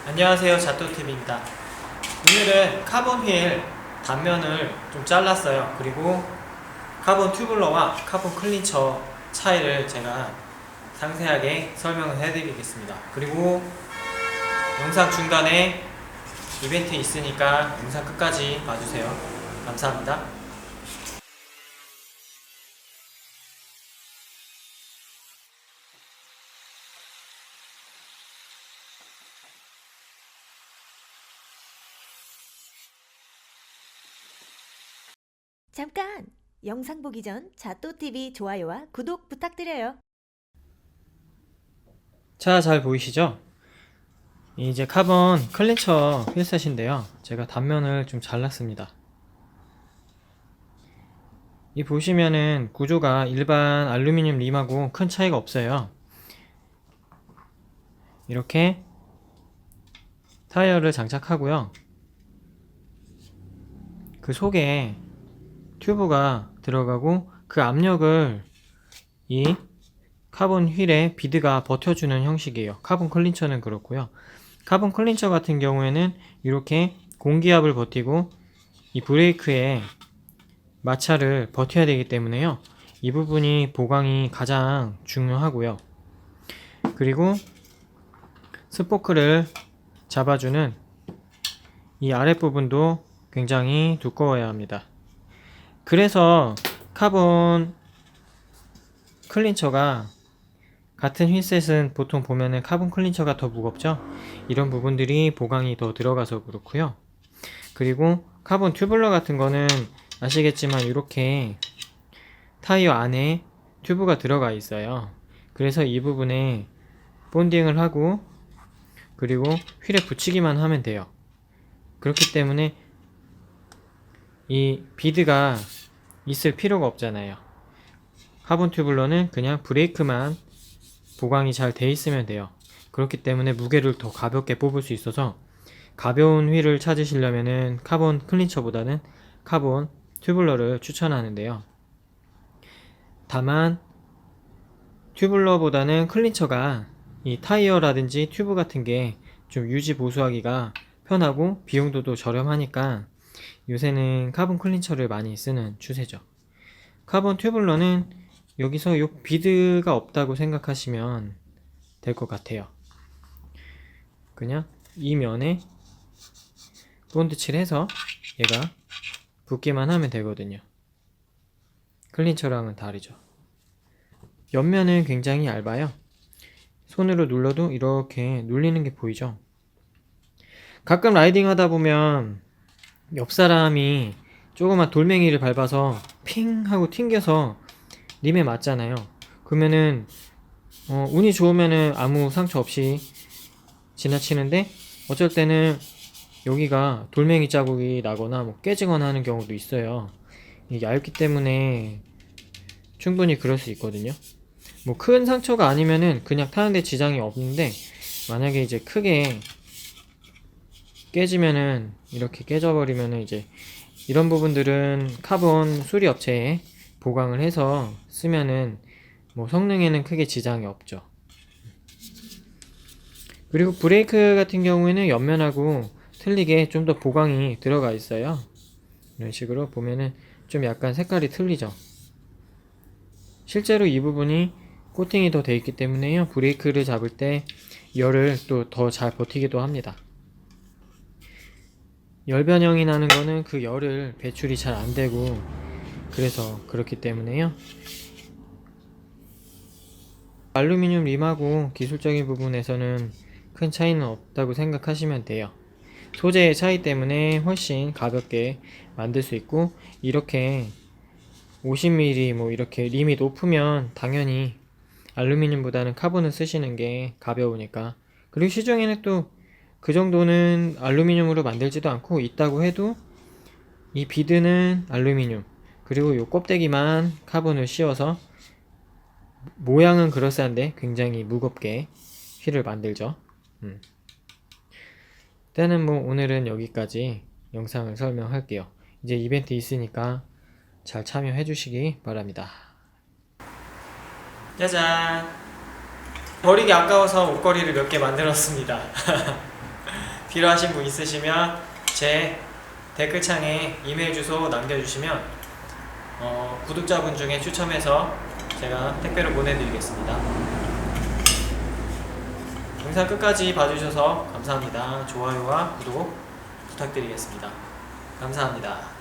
안녕하세요, 자또TV입니다. 오늘은 카본 휠 단면을 좀 잘랐어요. 그리고 카본 튜블러와 카본 클린처 차이를 제가 상세하게 설명을 해드리겠습니다. 그리고 영상 중간에 이벤트 있으니까 영상 끝까지 봐주세요. 감사합니다. 잠깐! 영상 보기 전 자또TV 좋아요와 구독 부탁드려요. 자, 잘 보이시죠? 이제 카본 클린처 휠셋인데요. 제가 단면을 좀 잘랐습니다. 이 보시면은 구조가 일반 알루미늄 림하고 큰 차이가 없어요. 이렇게 타이어를 장착하고요. 그 속에 튜브가 들어가고 그 압력을 이 카본 휠에 비드가 버텨주는 형식이에요. 카본 클린처는 그렇고요. 카본 클린처 같은 경우에는 이렇게 공기압을 버티고 이 브레이크에 마찰을 버텨야 되기 때문에요. 이 부분이 보강이 가장 중요하고요. 그리고 스포크를 잡아주는 이 아랫부분도 굉장히 두꺼워야 합니다. 그래서 카본 클린처가 같은 휠셋은 보통 보면은 카본 클린처가 더 무겁죠? 이런 부분들이 보강이 더 들어가서 그렇고요. 그리고 카본 튜블러 같은 거는 아시겠지만 이렇게 타이어 안에 튜브가 들어가 있어요. 그래서 이 부분에 본딩을 하고 그리고 휠에 붙이기만 하면 돼요. 그렇기 때문에 이 비드가 있을 필요가 없잖아요. 카본 튜블러는 그냥 브레이크만 보강이 잘 돼 있으면 돼요. 그렇기 때문에 무게를 더 가볍게 뽑을 수 있어서 가벼운 휠을 찾으시려면은 카본 클린처보다는 카본 튜블러를 추천하는데요. 다만 튜블러보다는 클린처가 이 타이어라든지 튜브 같은 게 좀 유지 보수하기가 편하고 비용도 저렴하니까 요새는 카본 클린처를 많이 쓰는 추세죠. 카본 튜블러는 여기서 요 비드가 없다고 생각하시면 될 것 같아요. 그냥 이 면에 본드 칠해서 얘가 붙기만 하면 되거든요. 클린처랑은 다르죠. 옆면은 굉장히 얇아요. 손으로 눌러도 이렇게 눌리는 게 보이죠? 가끔 라이딩 하다 보면 옆 사람이 조그만 돌멩이를 밟아서 핑 하고 튕겨서 림에 맞잖아요. 그러면은 운이 좋으면은 아무 상처 없이 지나치는데 어쩔 때는 여기가 돌멩이 자국이 나거나 뭐 깨지거나 하는 경우도 있어요. 이게 얇기 때문에 충분히 그럴 수 있거든요. 뭐 큰 상처가 아니면은 그냥 타는데 지장이 없는데 만약에 이제 크게 깨지면은 이렇게 깨져버리면은 이제 이런 부분들은 카본 수리 업체에 보강을 해서 쓰면은 뭐 성능에는 크게 지장이 없죠. 그리고 브레이크 같은 경우에는 옆면하고 틀리게 좀 더 보강이 들어가 있어요. 이런 식으로 보면은 좀 약간 색깔이 틀리죠. 실제로 이 부분이 코팅이 더 돼 있기 때문에요. 브레이크를 잡을 때 열을 또 더 잘 버티기도 합니다. 열 변형이 나는 거는 그 열을 배출이 잘 안 되고 그래서 그렇기 때문에요. 알루미늄 림하고 기술적인 부분에서는 큰 차이는 없다고 생각하시면 돼요. 소재의 차이 때문에 훨씬 가볍게 만들 수 있고 이렇게 50mm 뭐 이렇게 림이 높으면 당연히 알루미늄보다는 카본을 쓰시는 게 가벼우니까. 그리고 시중에는 또 그 정도는 알루미늄으로 만들지도 않고 있다고 해도 이 비드는 알루미늄 그리고 요 껍데기만 카본을 씌워서 모양은 그럴싸한데 굉장히 무겁게 휠을 만들죠. 일단은 뭐 오늘은 여기까지 영상을 설명할게요. 이제 이벤트 있으니까 잘 참여해 주시기 바랍니다. 짜잔! 버리기 아까워서 옷걸이를 몇 개 만들었습니다. 필요하신 분 있으시면 제 댓글창에 이메일 주소 남겨주시면 구독자분 중에 추첨해서 제가 택배로 보내드리겠습니다. 영상 끝까지 봐주셔서 감사합니다. 좋아요와 구독 부탁드리겠습니다. 감사합니다.